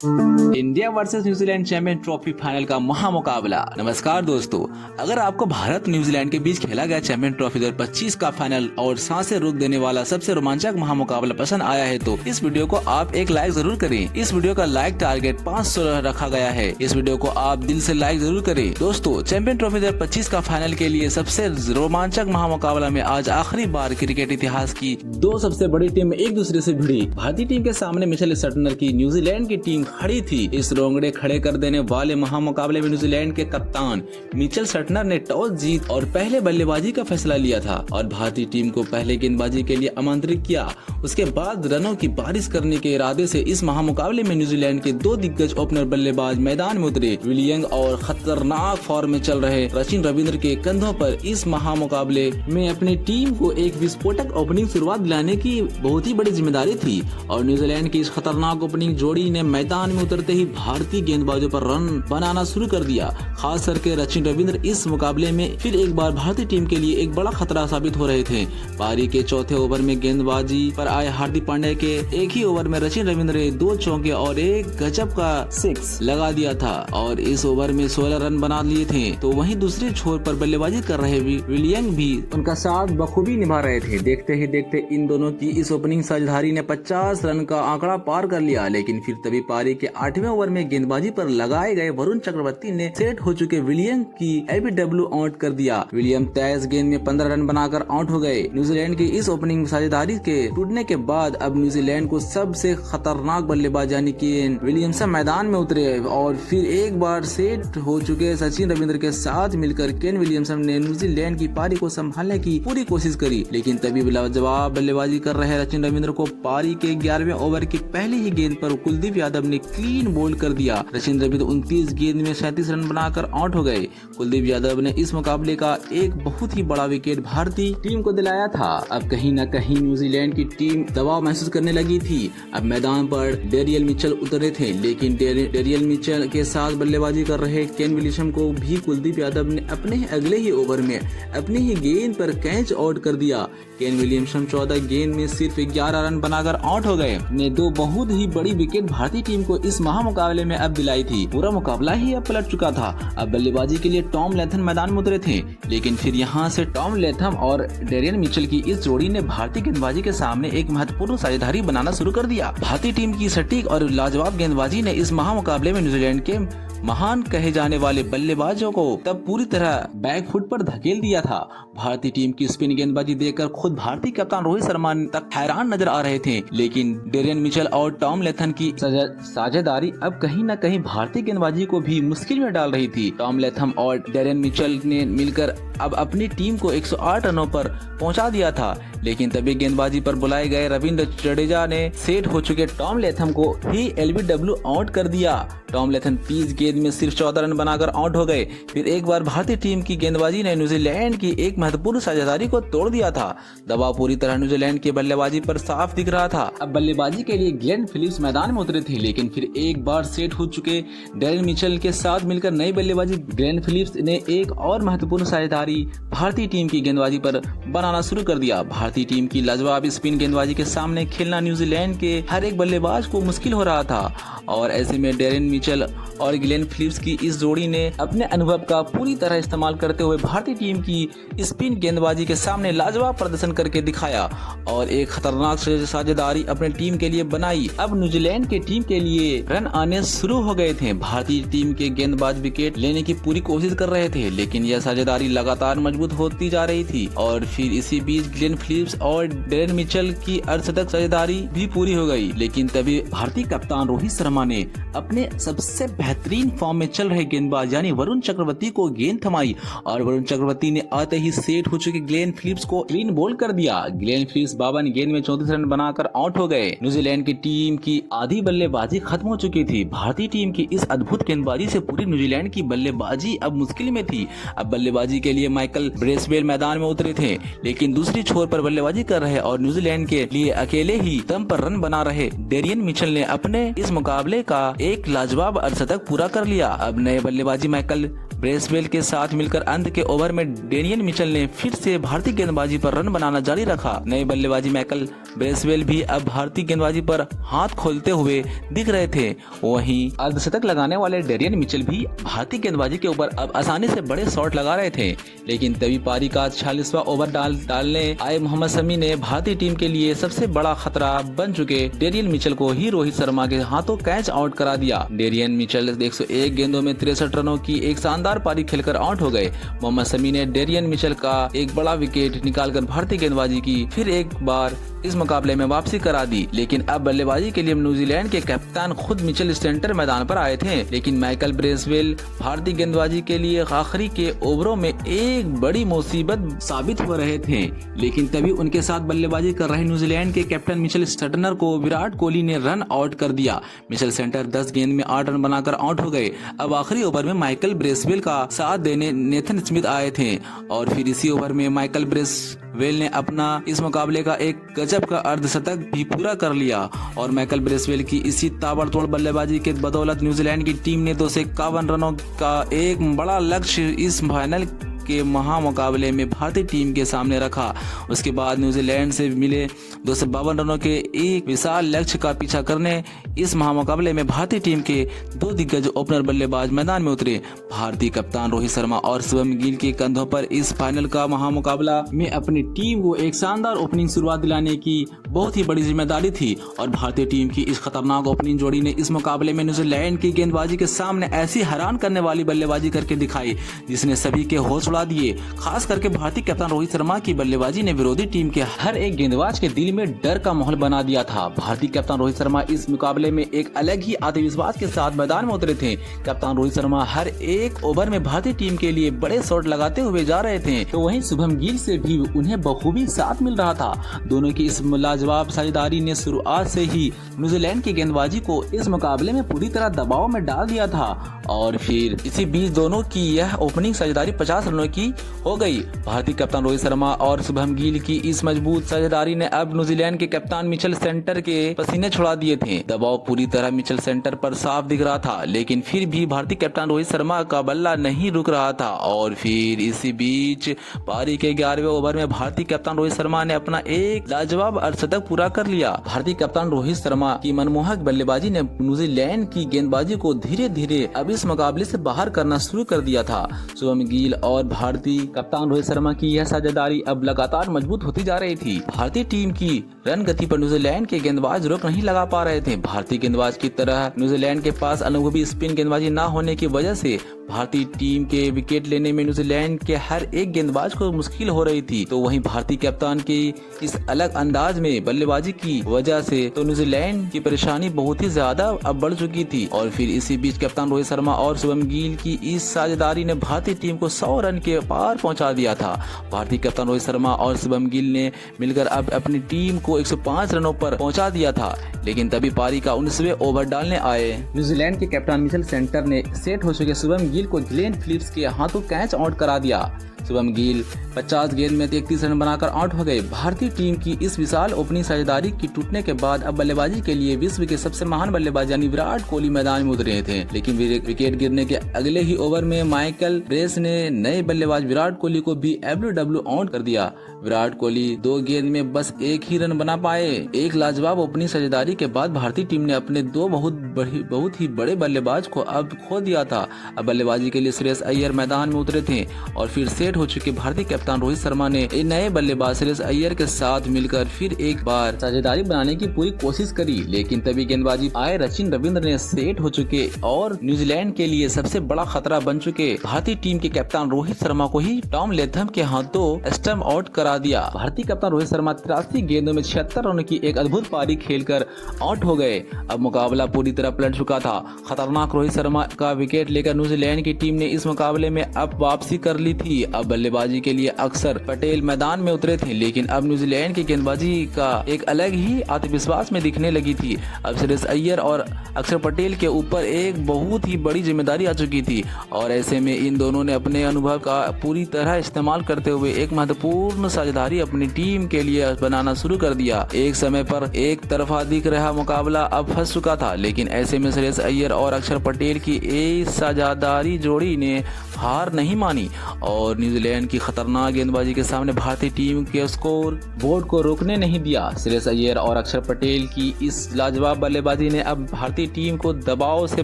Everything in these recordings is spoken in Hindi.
India versus New Zealand champion trophy final का महामुकाबला। नमस्कार दोस्तों, अगर आपको भारत न्यूजीलैंड के बीच खेला गया चैंपियन ट्रॉफी 2025 का फाइनल और सांसें रोक देने वाला सबसे रोमांचक महामुकाबला पसंद आया है तो इस वीडियो को आप एक लाइक जरूर करें। इस वीडियो का लाइक टारगेट 500 रखा गया है। इस वीडियो को आप दिल से लाइक जरूर करें। दोस्तों, चैंपियन ट्रॉफी 2025 का फाइनल के लिए सबसे रोमांचक महामुकाबला में आज आखिरी बार क्रिकेट इतिहास की दो सबसे बड़ी टीम एक दूसरे से भिड़ी। भारतीय टीम के सामने मिचेल स्टार्नर की न्यूजीलैंड की टीम खड़ी थी। इस रोंगड़े खड़े कर देने वाले महामुकाबले में न्यूजीलैंड के कप्तान मिचेल स्टार्नर ने टॉस जीत और पहले बल्लेबाजी का फैसला लिया था और भारतीय टीम को पहले गेंदबाजी के लिए आमंत्रित किया। उसके बाद रनों की बारिश करने के इरादे से इस महामुकाबले में न्यूजीलैंड के दो दिग्गज ओपनर बल्लेबाज मैदान में उतरे। विलियंग और खतरनाक फॉर्म में चल रहे सचिन रविंद्र के कंधों पर इस महामुकाबले में अपनी टीम को एक विस्फोटक ओपनिंग शुरुआत दिलाने की बहुत ही बड़ी जिम्मेदारी थी और न्यूजीलैंड की इस खतरनाक ओपनिंग जोड़ी ने मैदान में उतरते ही भारतीय गेंदबाजों पर रन बनाना शुरू कर दिया। खास करके सचिन रविंद्र इस मुकाबले में फिर एक बार भारतीय टीम के लिए एक बड़ा खतरा साबित हो रहे थे। पारी के चौथे ओवर में गेंदबाजी पर आए हार्दिक पांड्या के एक ही ओवर में सचिन रविंद्र ने 2 चौके और एक गजब का 6 लगा दिया था और इस ओवर में 16 रन बना लिए थे। तो वहीं दूसरे छोर पर बल्लेबाजी कर रहे विलियंग भी उनका साथ बखूबी निभा रहे थे। देखते ही देखते इन दोनों की इस ओपनिंग साझेदारी ने 50 रन का आंकड़ा पार कर लिया। लेकिन फिर तभी पारी के 8वें ओवर में गेंदबाजी पर लगाए गए वरुण चक्रवर्ती ने सेट हो चुके विलियम की एलबीडब्ल्यू आउट कर दिया। विलियम 23 गेंद में 15 रन बनाकर आउट हो गए। न्यूजीलैंड की इस ओपनिंग साझेदारी के टूटने के बाद अब न्यूजीलैंड को सबसे खतरनाक बल्लेबाज यानी केन विलियमसन मैदान में उतरे और फिर एक बार सेट हो चुके सचिन रविंद्र के साथ मिलकर केन विलियमसन ने न्यूजीलैंड की पारी को संभालने की पूरी कोशिश करी। लेकिन तभी जवाब बल्लेबाजी कर रहे सचिन रविंद्र को पारी के 11वें ओवर की पहली ही गेंद पर कुलदीप यादव ने क्लीन बोल्ड कर दिया। सचिन रविंद्र 29 गेंद में 37 रन बनाकर आउट हो गए। कुलदीप यादव ने इस मुकाबले का एक बहुत ही बड़ा विकेट भारतीय टीम को दिलाया था। अब कहीं न कहीं न्यूजीलैंड की टीम दबाव महसूस करने लगी थी। अब मैदान पर डेरियल मिचेल उतरे थे, लेकिन डेरियल मिचेल के साथ बल्लेबाजी कर रहे केन विलियमसन को भी कुलदीप यादव ने अपने ही अगले ही ओवर में अपनी ही गेंद पर कैच आउट कर दिया। केन विलियमसन 14 गेंद में सिर्फ 11 रन बनाकर आउट हो गए ने दो बहुत ही बड़ी विकेट भारतीय टीम को इस महामुकाबले में अब दिलाई थी। पूरा मुकाबला ही अब पलट चुका था। अब बल्लेबाजी के लिए टॉम लैथम मैदान में उतरे थे, लेकिन फिर यहां से टॉम लैथम और डेरियल मिचेल की इस जोड़ी ने भारतीय गेंदबाजी के सामने एक महत्वपूर्ण साझेदारी बनाना शुरू कर दिया। भारतीय टीम की सटीक और लाजवाब गेंदबाजी ने इस महामुकाबले में न्यूजीलैंड के महान कहे जाने वाले बल्लेबाजों को तब पूरी तरह बैक फुट पर धकेल दिया था। भारतीय टीम की स्पिन गेंदबाजी देखकर खुद भारतीय कप्तान रोहित शर्मा तक हैरान नजर आ रहे थे। लेकिन डेरियल मिचेल और टॉम लैथम की साझेदारी अब कहीं न कहीं भारतीय गेंदबाजी को भी मुश्किल में डाल रही थी। टॉम लैथम और डेरियल मिचेल ने मिलकर अब अपनी टीम को 108 रनों पर पहुंचा दिया था। लेकिन तभी गेंदबाजी पर बुलाए गए रविंद्र जडेजा ने सेट हो चुके टॉम लैथम को ही एलबीडब्ल्यू आउट कर दिया। टॉम लैथम 30 गेंद में सिर्फ 14 रन बनाकर आउट हो गए। फिर एक बार भारतीय टीम की गेंदबाजी ने न्यूजीलैंड की एक महत्वपूर्ण साझेदारी को तोड़ दिया था। दबाव पूरी तरह न्यूजीलैंड की बल्लेबाजी पर साफ दिख रहा था। अब बल्लेबाजी के लिए ग्लेन फिलिप्स मैदान में उतरे थे, लेकिन फिर एक बार सेट हो चुके डेरियल मिचेल के साथ मिलकर नई बल्लेबाजी ग्लेन फिलिप्स ने एक और महत्वपूर्ण साझेदारी भारतीय टीम की गेंदबाजी पर बनाना शुरू कर दिया। भारतीय टीम की लाजवाब स्पिन गेंदबाजी के सामने खेलना न्यूजीलैंड के हर एक बल्लेबाज को मुश्किल हो रहा था और ऐसे में डेरियल मिचेल और ग्लेन फिलिप्स की इस जोड़ी ने अपने अनुभव का पूरी तरह इस्तेमाल करते हुए भारतीय टीम की स्पिन गेंदबाजी के सामने लाजवाब प्रदर्शन करके दिखाया और एक खतरनाक साझेदारी अपने टीम के लिए बनाई। अब न्यूजीलैंड के टीम के लिए रन आने शुरू हो गए थे। भारतीय टीम के गेंदबाज विकेट लेने की पूरी कोशिश कर रहे थे, लेकिन यह साझेदारी लगातार मजबूत होती जा रही थी और फिर इसी बीच ग्लेन फिलिप्स और डेरियल मिचेल की अर्धशतक साझेदारी भी पूरी हो गई। लेकिन तभी भारतीय कप्तान रोहित शर्मा ने अपने सबसे बेहतरीन फॉर्म में चल रहे गेंदबाज यानी वरुण चक्रवर्ती को गेंद थमाई और वरुण चक्रवर्ती ने आते ही सेट हो चुके ग्लेन फिलिप्स को क्लीन बोल्ड कर दिया। ग्लेन फिलिप्स 52 गेंद में 34 रन बनाकर आउट हो गए। न्यूजीलैंड की टीम की आधी बल्लेबाजी खत्म हो चुकी थी। भारतीय टीम की इस अद्भुत गेंदबाजी से पूरी न्यूजीलैंड की बल्लेबाजी अब मुश्किल में थी। अब बल्लेबाजी के लिए माइकल ब्रेसवेल मैदान में उतरे थे, लेकिन दूसरी छोर पर बल्लेबाजी कर रहे और न्यूजीलैंड के लिए अकेले ही दम पर रन बना रहे डेरियल मिचेल ने अपने इस मुकाबले का एक लाजवाब अर्धशतक पूरा कर लिया। अब नए बल्लेबाजी माइकल ब्रेसवेल के साथ मिलकर अंत के ओवर में डेनियल मिचेल ने फिर से भारतीय गेंदबाजी पर रन बनाना जारी रखा। नए बल्लेबाजी माइकल ब्रेसवेल भी अब भारतीय गेंदबाजी पर हाथ खोलते हुए दिख रहे थे। वहीं अर्धशतक लगाने वाले डेनियल मिचेल भी भारतीय गेंदबाजी के ऊपर अब आसानी से बड़े शॉट लगा रहे थे, लेकिन तभी पारी का 46वां ओवर डालने आए मोहम्मद शमी ने भारतीय टीम के लिए सबसे बड़ा खतरा बन चुके डेनियल मिचेल को ही रोहित शर्मा के हाथों कैच आउट करा दिया। डेनियल मिचेल 101 गेंदों में 63 रनों की एक शानदार पारी खेलकर आउट हो गए। मोहम्मद शमी ने डेनियल मिचेल का एक बड़ा विकेट निकालकर भारतीय गेंदबाजी की फिर एक बार इस मुकाबले में वापसी करा दी। लेकिन अब बल्लेबाजी के लिए न्यूजीलैंड के कप्तान खुद मिचेल स्टेंटर मैदान पर आए थे, लेकिन माइकल ब्रेसवेल भारतीय गेंदबाजी के लिए आखिरी के ओवरों में एक बड़ी मुसीबत साबित हो रहे थे। लेकिन तभी उनके साथ बल्लेबाजी कर रहे न्यूजीलैंड के कैप्टन मिचेल स्टेंटर को विराट कोहली ने रन आउट कर दिया। मिचेल स्टेंटर 10 गेंद में 8 रन बनाकर आउट हो गए। अब आखिरी ओवर में माइकल ब्रेसवेल का साथ देने नेथन स्मिथ आए थे और फिर इसी ओवर में माइकल ब्रेसवेल ने अपना इस मुकाबले का एक गजब का अर्धशतक भी पूरा कर लिया और माइकल ब्रेसवेल की इसी ताबड़तोड़ बल्लेबाजी के बदौलत न्यूजीलैंड की टीम ने 251 रनों का एक बड़ा लक्ष्य इस फाइनल के महामुकाबले में भारतीय टीम के सामने रखा। उसके बाद न्यूजीलैंड से मिले 252 रनों के एक विशाल लक्ष्य का पीछा करने इस महामुकाबले में भारतीय टीम के 2 दिग्गज ओपनर बल्लेबाज मैदान में उतरे। भारतीय कप्तान रोहित शर्मा और शुभमन गिल के कंधों पर इस फाइनल का महामुकाबला में अपनी टीम को एक शानदार ओपनिंग शुरुआत दिलाने की बहुत ही बड़ी जिम्मेदारी थी और भारतीय टीम की इस खतरनाक ओपनिंग जोड़ी ने इस मुकाबले में न्यूजीलैंड की गेंदबाजी के सामने ऐसी हैरान करने वाली बल्लेबाजी करके दिखाई जिसने सभी के होश उड़ा दिए। खास करके भारतीय कप्तान रोहित शर्मा की बल्लेबाजी ने विरोधी टीम के हर एक गेंदबाज के दिल में डर का माहौल बना दिया था। भारतीय कप्तान रोहित शर्मा इस मुकाबले में एक अलग ही आत्मविश्वास के साथ मैदान में उतरे थे। कप्तान रोहित शर्मा हर एक ओवर में भारतीय टीम के लिए बड़े शॉट लगाते हुए जा रहे थे, तो वहीं शुभमन गिल से भी उन्हें बखूबी साथ मिल रहा था। दोनों की इस लाजवाब साझेदारी ने शुरुआत से ही न्यूजीलैंड की गेंदबाजी को इस मुकाबले में पूरी तरह दबाव में डाल दिया था और फिर इसी बीच दोनों की यह ओपनिंग साझेदारी 50 रनों की हो गई। भारतीय कप्तान रोहित शर्मा और शुभमन गिल की इस मजबूत साझेदारी ने अब न्यूजीलैंड के कप्तान मिचेल सेंटर के पसीने छुड़ा दिए थे। दबाव पूरी तरह मिचेल सेंटर पर साफ दिख रहा था, लेकिन फिर भी भारतीय कप्तान रोहित शर्मा का बल्ला नहीं रुक रहा था और फिर इसी बीच पारी के 11वें ओवर में भारतीय कप्तान रोहित शर्मा ने अपना एक लाजवाब अर्धशतक पूरा कर लिया। भारतीय कप्तान रोहित शर्मा की मनमोहक बल्लेबाजी ने न्यूजीलैंड की गेंदबाजी को धीरे धीरे अब इस मुकाबले से बाहर करना शुरू कर दिया था। शुभमन गिल और भारतीय कप्तान रोहित शर्मा की यह साझेदारी अब लगातार मजबूत होती जा रही थी। भारतीय टीम की रन गति पर न्यूजीलैंड के गेंदबाज रोक नहीं लगा पा रहे थे। भारतीय गेंदबाज की तरह न्यूजीलैंड के पास अनुभवी स्पिन गेंदबाजी न होने की वजह से भारतीय टीम के विकेट लेने में न्यूजीलैंड के हर एक गेंदबाज को मुश्किल हो रही थी। तो वहीं भारतीय कप्तान की इस अलग अंदाज में बल्लेबाजी की वजह से तो न्यूजीलैंड की परेशानी बहुत ही ज्यादा अब बढ़ चुकी थी और फिर इसी बीच कप्तान रोहित शर्मा और शुभमन गिल की इस साझेदारी ने भारतीय टीम को 100 रन के पार पहुंचा दिया था। भारतीय कप्तान रोहित शर्मा और शुभमन गिल ने मिलकर अब अपनी टीम को 105 रनों पर पहुंचा दिया था, लेकिन तभी पारी का 19वें ओवर डालने आए न्यूजीलैंड के कप्तान मिचेल सेंटर ने सेट हो चुके शुभमन गिल को ग्लेन फिलिप्स के हाथों कैच आउट करा दिया। शुभमन गिल 50 गेंद में 33 रन बनाकर आउट हो गए। भारतीय टीम की इस विशाल ओपनिंग साझेदारी की टूटने के बाद अब बल्लेबाजी के लिए विश्व के सबसे महान बल्लेबाज यानी विराट कोहली मैदान में उतरे थे, लेकिन विकेट गिरने के अगले ही ओवर में माइकल ब्रेस ने नए बल्लेबाज विराट कोहली को भी LBW आउट कर दिया। विराट कोहली 2 गेंद में बस 1 ही रन बना पाए। एक लाजवाब ओपनिंग साझेदारी के बाद भारतीय टीम ने अपने 2 बहुत ही बड़े बल्लेबाज को अब खो दिया था। अब बल्लेबाजी के लिए श्रेयस अय्यर मैदान में उतरे थे और फिर सेट हो चुके भारतीय कप्तान रोहित शर्मा ने नए बल्लेबाज श्रेयस अय्यर के साथ मिलकर फिर एक बार साझेदारी बनाने की पूरी कोशिश करी, लेकिन तभी गेंदबाजी आए सचिन रविंद्र ने सेट हो चुके और न्यूजीलैंड के लिए सबसे बड़ा खतरा बन चुके भारतीय टीम के कप्तान रोहित शर्मा को ही टॉम लेथम के हाथों स्टंप आउट करा दिया। भारतीय कप्तान रोहित शर्मा 83 गेंदों में 76 रनों की एक अद्भुत पारी खेलकर आउट हो गए। अब मुकाबला पूरी तरह पलट चुका था। खतरनाक रोहित शर्मा का विकेट लेकर न्यूजीलैंड की टीम ने इस मुकाबले में अब वापसी कर ली थी। अब बल्लेबाजी के लिए अक्षर पटेल मैदान में उतरे थे, लेकिन अब न्यूजीलैंड की गेंदबाजी का एक अलग ही आत्मविश्वास में दिखने लगी थी। अब श्रेयस अय्यर और अक्षर पटेल के ऊपर एक बहुत ही बड़ी जिम्मेदारी आ चुकी थी और ऐसे में इन दोनों ने अपने अनुभव का पूरी तरह इस्तेमाल करते हुए एक महत्वपूर्ण साझेदारी अपनी टीम के लिए बनाना शुरू कर दिया। एक समय पर एक तरफा दिख रहा मुकाबला अब फंस चुका था, लेकिन ऐसे में श्रेयस अय्यर और अक्षर पटेल की इस साझेदारी जोड़ी ने हार नहीं मानी और न्यूजीलैंड की खतरनाक गेंदबाजी के सामने भारतीय टीम के स्कोर बोर्ड को रोकने नहीं दिया। श्रेयस अय्यर और अक्षर पटेल की इस लाजवाब बल्लेबाजी ने अब भारतीय टीम को दबाव से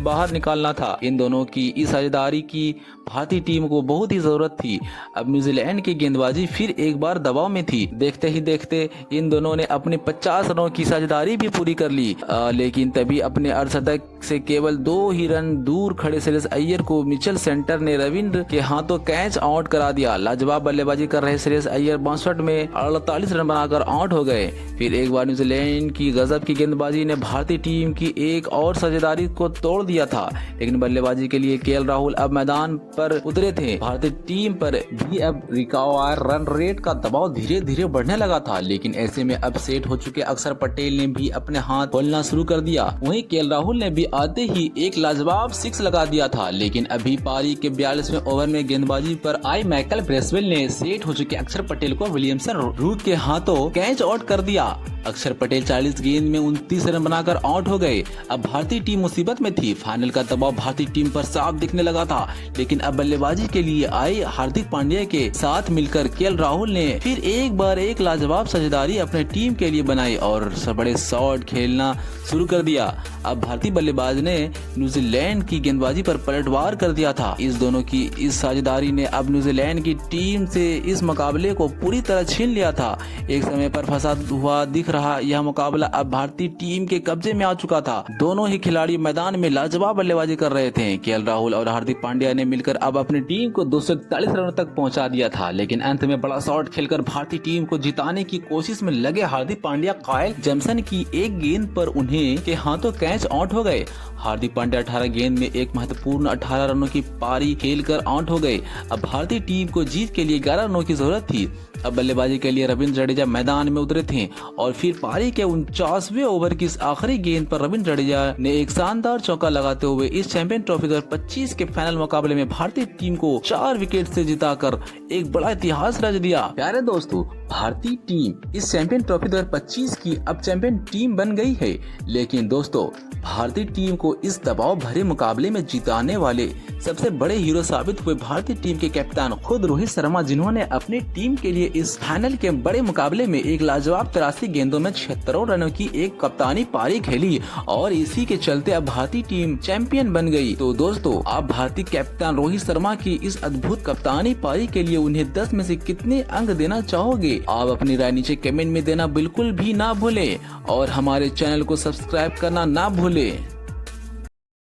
बाहर निकालना था। इन दोनों की इस साझेदारी की भारतीय टीम को बहुत ही जरूरत थी। अब न्यूजीलैंड की गेंदबाजी फिर एक बार दबाव में थी। देखते ही देखते इन दोनों ने अपने 50 रनों की साझेदारी भी पूरी कर ली, लेकिन तभी अपने अर्धशतक से केवल 2 ही रन दूर खड़े श्रेयस अय्यर को मिचेल सेंटर ने रविंद्र के हाथों कैच आउट करा दिया। लाजवाब बल्लेबाजी कर रहे श्रेयस अय्यर 62 में 48 रन बनाकर आउट हो गए। फिर एक बार न्यूजीलैंड की गजब की गेंदबाजी ने भारतीय टीम की एक और साझेदारी को तोड़ दिया था, लेकिन बल्लेबाजी के लिए केएल राहुल अब मैदान पर उतरे थे। भारतीय टीम पर भी अब रिकॉर्ड रन रेट का दबाव धीरे धीरे बढ़ने लगा था, लेकिन ऐसे में अब सेट हो चुके अक्षर पटेल ने भी अपने हाथ खोलना शुरू कर दिया। वहीं केएल राहुल ने भी आते ही एक लाजवाब 6 लगा दिया था, लेकिन अभी पारी के 42वें ओवर में गेंदबाजी पर आई माइकल ब्रेसवेल ने सेट हो चुके अक्षर पटेल को विलियमसन रूट के हाथों कैच आउट कर दिया। अक्षर पटेल 40 गेंद में 29 रन बनाकर आउट हो गए। अब भारतीय टीम मुसीबत में थी। फाइनल का दबाव भारतीय टीम पर साफ दिखने लगा था, लेकिन अब बल्लेबाजी के लिए आए हार्दिक पांड्या के साथ मिलकर केएल राहुल ने फिर एक बार एक लाजवाब साझेदारी अपने टीम के लिए बनाई और बड़े शॉट खेलना शुरू कर दिया। अब भारतीय बल्लेबाज ने न्यूजीलैंड की गेंदबाजी पर पलटवार कर दिया था। इस दोनों की इस साझेदारी ने अब न्यूजीलैंड की टीम से इस मुकाबले को पूरी तरह छीन लिया था। एक समय पर फंसा हुआ दिख रहा यह मुकाबला अब भारतीय टीम के कब्जे में आ चुका था। दोनों ही खिलाड़ी मैदान में लाजवाब बल्लेबाजी कर रहे थे। केएल राहुल और हार्दिक पांड्या ने मिलकर अब अपनी टीम को 241 रनों तक पहुंचा दिया था, लेकिन अंत में बड़ा शॉट खेलकर भारतीय टीम को जिताने की कोशिश में लगे हार्दिक पांड्या कायल जेमसन की एक गेंद पर उन्हें के हाथों कैच आउट हो गए। हार्दिक पांड्या 18 गेंद में एक महत्वपूर्ण 18 रनों की पारी खेलकर आउट हो गए। अब भारतीय टीम को जीत के लिए 11 रनों की जरूरत थी। अब बल्लेबाजी के लिए रविंद्र जडेजा मैदान में उतरे थे और फिर पारी के 49वें ओवर की आखिरी गेंद पर रविंद्र जडेजा ने एक शानदार चौका लगाते हुए इस चैंपियन ट्रॉफी 2025 के फाइनल मुकाबले में भारतीय टीम को 4 विकेट से जिताकर एक बड़ा इतिहास रच दिया। प्यारे दोस्तों, भारतीय टीम इस चैंपियन ट्रॉफी 2025 की अब चैंपियन टीम बन गई है, लेकिन दोस्तों भारतीय टीम को इस दबाव भरे मुकाबले में जिताने वाले सबसे बड़े हीरो साबित हुए भारतीय टीम के कप्तान खुद रोहित शर्मा, जिन्होंने अपनी टीम के लिए इस फाइनल के बड़े मुकाबले में एक लाजवाब 83 गेंदों में 76 रनों की एक कप्तानी पारी खेली और इसी के चलते अब भारतीय टीम चैंपियन बन गई। तो दोस्तों, आप भारतीय कप्तान रोहित शर्मा की इस अद्भुत कप्तानी पारी के लिए उन्हें 10 में से कितने अंक देना चाहोगे? आप अपनी राय नीचे कमेंट में देना बिल्कुल भी ना भूलें और हमारे चैनल को सब्सक्राइब करना ना भूलें।